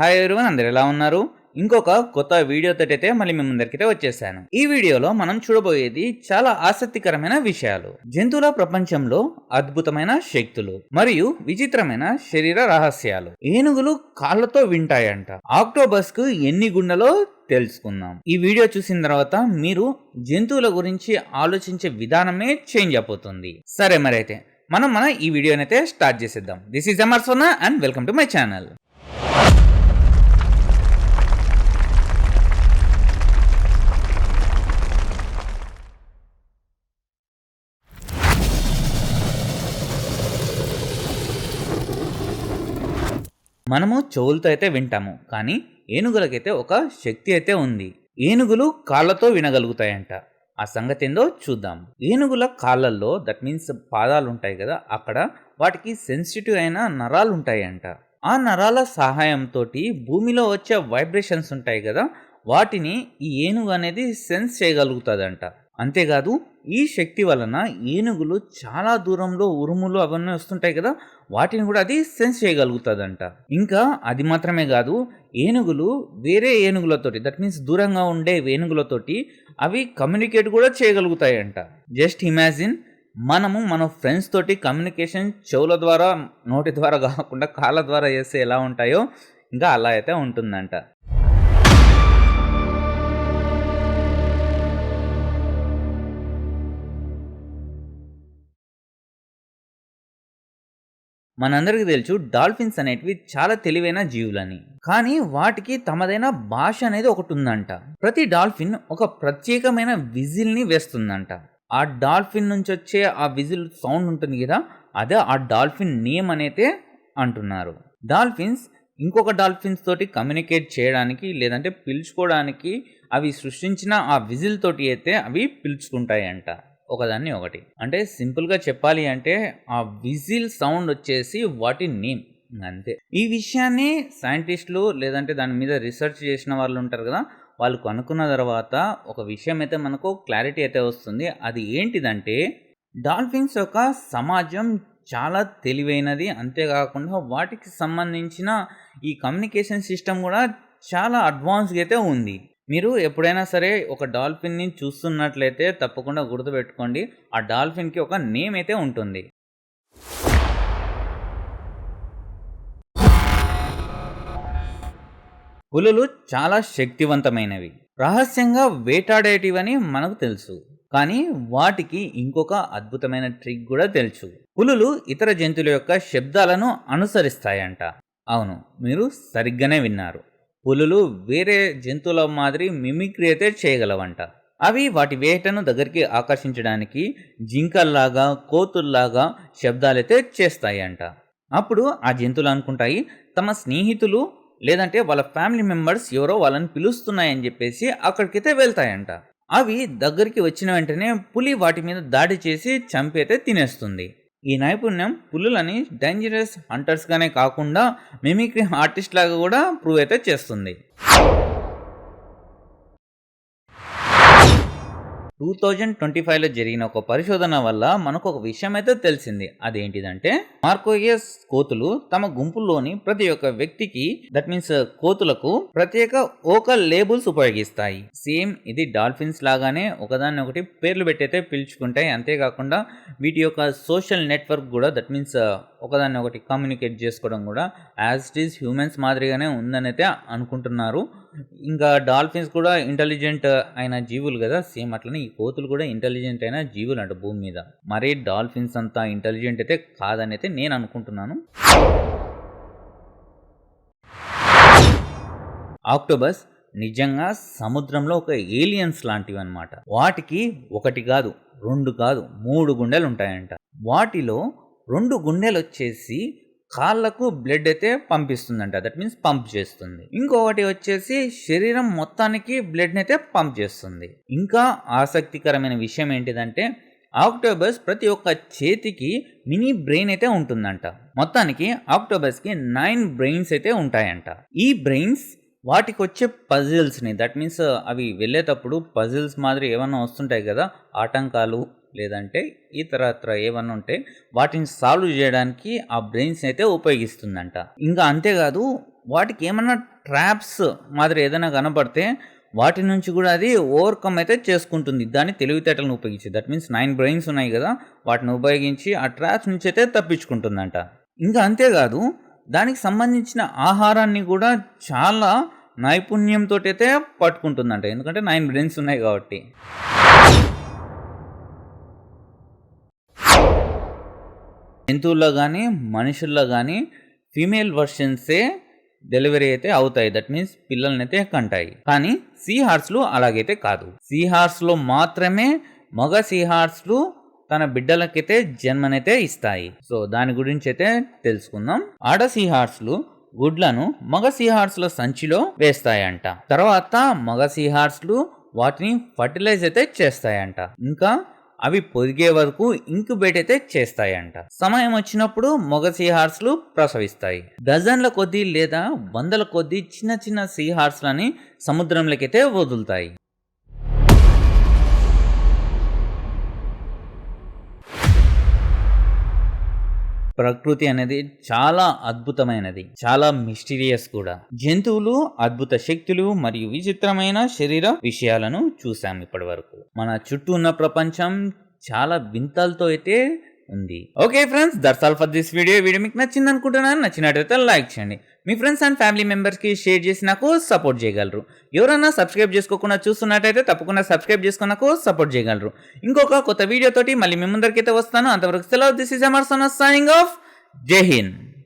Hi everyone, అందరు ఎలా ఉన్నారు? ఇంకొక కొత్త వీడియోతోటైతే మళ్ళీ మీ ముందరికైతే వచ్చేసాను. ఈ వీడియోలో మనం చూడబోయేది చాలా ఆసక్తికరమైన విషయాలు. జంతువుల ప్రపంచంలో అద్భుతమైన శక్తులు మరియు విచిత్రమైన శరీర రహస్యాలు. ఏనుగులు కాళ్ళతో వింటాయంట. ఆక్టోబస్ కు ఎన్ని గుండెలో తెలుసుకుందాం. ఈ వీడియో చూసిన తర్వాత మీరు జంతువుల గురించి ఆలోచించే విధానమే చేంజ్ అయిపోతుంది. సరే, మరైతే మన ఈ వీడియోనైతే స్టార్ట్ చేసేద్దాం. This is MR Sona and welcome to my channel. మనము చెవులతో అయితే వింటాము, కానీ ఏనుగులకైతే ఒక శక్తి అయితే ఉంది. ఏనుగులు కాళ్ళతో వినగలుగుతాయంట. ఆ సంగతి ఏందో చూద్దాం. ఏనుగుల కాళ్ళల్లో, దట్ మీన్స్ పాదాలు ఉంటాయి కదా, అక్కడ వాటికి సెన్సిటివ్ అయిన నరాలు ఉంటాయంట. ఆ నరాల సహాయంతో భూమిలో వచ్చే వైబ్రేషన్స్ ఉంటాయి కదా, వాటిని ఈ ఏనుగు అనేది సెన్స్ చేయగలుగుతుందంట. అంతేకాదు ఈ శక్తి వలన ఏనుగులు చాలా దూరంలో ఉరుములు అవన్నీ వస్తుంటాయి కదా, వాటిని కూడా అది సెన్స్ చేయగలుగుతుందంట. ఇంకా అది మాత్రమే కాదు, ఏనుగులు వేరే ఏనుగులతోటి, దట్ మీన్స్ దూరంగా ఉండే ఏనుగులతోటి అవి కమ్యూనికేట్ కూడా చేయగలుగుతాయంట. జస్ట్ ఇమాజిన్, మనము మన ఫ్రెండ్స్ తోటి కమ్యూనికేషన్ చెవుల ద్వారా, నోటి ద్వారా కాకుండా కాళ్ళ ద్వారా చేస్తే ఎలా ఉంటాయో ఇంకా అలా అయితే ఉంటుందంట. మనందరికీ తెలుసు డాల్ఫిన్స్ అనేటివి చాలా తెలివైన జీవులని. కానీ వాటికి తమదైన భాష అనేది ఒకటి ఉందంట. ప్రతి డాల్ఫిన్ ఒక ప్రత్యేకమైన విజిల్ ని వేస్తుందంట. ఆ డాల్ఫిన్ నుంచి వచ్చే ఆ విజిల్ సౌండ్ ఉంటుంది కదా, అదే ఆ డాల్ఫిన్ నేమ్ అనేది అంటున్నారు. డాల్ఫిన్స్ ఇంకొక డాల్ఫిన్స్ తోటి కమ్యూనికేట్ చేయడానికి లేదంటే పిలుచుకోవడానికి అవి సృష్టించిన ఆ విజిల్ తోటి అయితే అవి పిలుచుకుంటాయంట ఒకదాన్ని ఒకటి. అంటే సింపుల్గా చెప్పాలి అంటే ఆ విజిల్ సౌండ్ వచ్చేసి వాటి నేమ్, అంతే. ఈ విషయాన్ని సైంటిస్టులు లేదంటే దాని మీద రీసెర్చ్ చేసిన వాళ్ళు ఉంటారు కదా, వాళ్ళు కనుక్కున్న తర్వాత ఒక విషయం అయితే మనకు క్లారిటీ అయితే వస్తుంది. అది ఏంటిదంటే, డాల్ఫిన్స్ యొక్క సమాజం చాలా తెలివైనది. అంతేకాకుండా వాటికి సంబంధించిన ఈ కమ్యూనికేషన్ సిస్టమ్ కూడా చాలా అడ్వాన్స్గా అయితే ఉంది. మీరు ఎప్పుడైనా సరే ఒక డాల్ఫిన్ని చూస్తున్నట్లయితే తప్పకుండా గుర్తుపెట్టుకోండి, ఆ డాల్ఫిన్కి ఒక నేమ్ అయితే ఉంటుంది. పులులు చాలా శక్తివంతమైనవి, రహస్యంగా వేటాడేటివని మనకు తెలుసు. కానీ వాటికి ఇంకొక అద్భుతమైన ట్రిక్ కూడా తెలుసు. పులులు ఇతర జంతువుల యొక్క శబ్దాలను అనుసరిస్తాయంట. అవును, మీరు సరిగ్గానే విన్నారు. పులులు వేరే జంతువుల మాదిరి మిమిక్రీ అయితే చేయగలవంట. అవి వాటి వేటను దగ్గరికి ఆకర్షించడానికి జింకల్లాగా, కోతుల్లాగా శబ్దాలైతే చేస్తాయంట. అప్పుడు ఆ జంతువులు అనుకుంటాయి తమ స్నేహితులు లేదంటే వాళ్ళ ఫ్యామిలీ మెంబర్స్ ఎవరో వాళ్ళని పిలుస్తున్నాయని చెప్పేసి అక్కడికైతే వెళ్తాయంట. అవి దగ్గరికి వచ్చిన వెంటనే పులి వాటి మీద దాడి చేసి చంపైతే తినేస్తుంది. ఈ నైపుణ్యం పులులని డేంజరస్ హంటర్స్గానే కాకుండా మిమిక్రీ ఆర్టిస్ట్ లాగా కూడా ప్రూవ్ అయితే చేస్తుంది. 2025లో జరిగిన ఒక పరిశోధన వల్ల మనకు ఒక విషయం అయితే తెలిసింది. అదేంటిదంటే, మార్కోయియస్ కోతులు తమ గుంపుల్లోని ప్రతి ఒక్క వ్యక్తికి, దట్ మీన్స్ కోతులకు ప్రత్యేక ఓకల్ లేబుల్స్ ఉపయోగిస్తాయి. సేమ్ ఇది డాల్ఫిన్స్ లాగానే ఒకదాన్ని ఒకటి పేర్లు పెట్టయితే పిలుచుకుంటాయి. అంతేకాకుండా వీటి యొక్క సోషల్ నెట్వర్క్ కూడా, దట్ మీన్స్ ఒకదాన్ని ఒకటి కమ్యూనికేట్ చేసుకోవడం కూడా యాజ్ ఇట్ ఈస్ హ్యూమన్స్ మాదిరిగానే ఉందని అయితే అనుకుంటున్నారు. ఇంకా డాల్ఫిన్స్ కూడా ఇంటెలిజెంట్ అయిన జీవులు కదా, సేమ్ అట్లనే ఈ కోతులు కూడా ఇంటెలిజెంట్ అయిన జీవులు అంట భూమి మీద. మరీ డాల్ఫిన్స్ అంతా ఇంటెలిజెంట్ అయితే కాదని అయితే నేను అనుకుంటున్నాను. ఆక్టోబస్ నిజంగా సముద్రంలో ఒక ఏలియన్స్ లాంటివి అన్నమాట. వాటికి ఒకటి కాదు, రెండు కాదు, 3 గుండెలు ఉంటాయంట. వాటిలో 2 గుండెలు వచ్చేసి కాళ్ళకు బ్లడ్ అయితే పంపిస్తుందంట, దట్ మీన్స్ పంప్ చేస్తుంది. ఇంకొకటి వచ్చేసి శరీరం మొత్తానికి బ్లడ్ అయితే పంప్ చేస్తుంది. ఇంకా ఆసక్తికరమైన విషయం ఏంటిదంటే, ఆక్టోబస్ ప్రతి ఒక్క చేతికి మినీ బ్రెయిన్ అయితే ఉంటుందంట. మొత్తానికి ఆక్టోబస్కి 9 బ్రెయిన్స్ అయితే ఉంటాయంట. ఈ బ్రెయిన్స్ వాటికి వచ్చే పజిల్స్ని, దట్ మీన్స్ అవి వెళ్ళేటప్పుడు పజిల్స్ మాదిరి ఏమన్నా వస్తుంటాయి కదా, ఆటంకాలు లేదంటే ఇతరత్ర ఏమన్నా ఉంటే వాటిని సాల్వ్ చేయడానికి ఆ బ్రెయిన్స్ అయితే ఉపయోగిస్తుందంట. ఇంకా అంతేకాదు, వాటికి ఏమన్నా ట్రాప్స్ మాదిరి ఏదైనా కనపడితే వాటి నుంచి కూడా అది ఓవర్కమ్ అయితే చేసుకుంటుంది దాని తెలివితేటలను ఉపయోగించి. దట్ మీన్స్ 9 బ్రెయిన్స్ ఉన్నాయి కదా, వాటిని ఉపయోగించి ఆ ట్రాప్స్ నుంచి అయితే తప్పించుకుంటుందంట. ఇంకా అంతేకాదు దానికి సంబంధించిన ఆహారాన్ని కూడా చాలా నైపుణ్యంతో అయితే పట్టుకుంటుందంట, ఎందుకంటే 9 బ్రెయిన్స్ ఉన్నాయి కాబట్టి. జంతువుల్లో కానీ మనుషుల్లో కానీ ఫీమేల్ వర్షన్సే డెలివరీ అయితే అవుతాయి. దట్ మీన్స్ పిల్లల్ని అయితే కంటాయి. కానీ సీ హార్స్లు అలాగైతే కాదు. సీ హార్స్లో మాత్రమే మగ సీ హార్స్లు తన బిడ్డలకైతే జన్మనైతే ఇస్తాయి. సో దాని గురించి అయితే తెలుసుకుందాం. ఆడ సీ హార్స్లు గుడ్లను మగ సీ హార్స్ల సంచిలో వేస్తాయంట. తర్వాత మగ సీ హార్స్లు వాటిని ఫర్టిలైజ్ అయితే చేస్తాయంట. ఇంకా అవి పొదిగే వరకు ఇంక్యుబేట్ అయితే చేస్తాయంట. సమయం వచ్చినప్పుడు మగ సీ హార్స్లు ప్రసవిస్తాయి. డజన్ల కొద్దీ లేదా వందల కొద్దీ చిన్న చిన్న సీ హార్స్లని సముద్రంలోకైతే వదులుతాయి. ప్రకృతి అనేది చాలా అద్భుతమైనది, చాలా మిస్టీరియస్ కూడా. జంతువులు అద్భుత శక్తులు మరియు విచిత్రమైన శరీర విషయాలను చూసాం ఇప్పటి వరకు. మన చుట్టూ ఉన్న ప్రపంచం చాలా వింతలతో అయితే ఉంది. Okay friends, that's all for this video. Video మీకు నచ్చింది అనుకుంటున్నాను. నచ్చినట్లయితే లైక్ చేయండి. మీ ఫ్రెండ్స్ అండ్ ఫ్యామిలీ మెంబర్స్కి షేర్ చేసి నాకు సపోర్ట్ చేయగలరు. ఎవరైనా సబ్స్క్రైబ్ చేసుకోకుండా చూస్తున్నట్టయితే తప్పకుండా సబ్స్క్రైబ్ చేసుకుని నాకు సపోర్ట్ చేయగలరు. ఇంకొక కొత్త వీడియోతోటి మళ్ళీ మీ ముందరికైతే వస్తాను. అంతవరకు సెలవు. This is Amar Sona signing off. జై హింద్.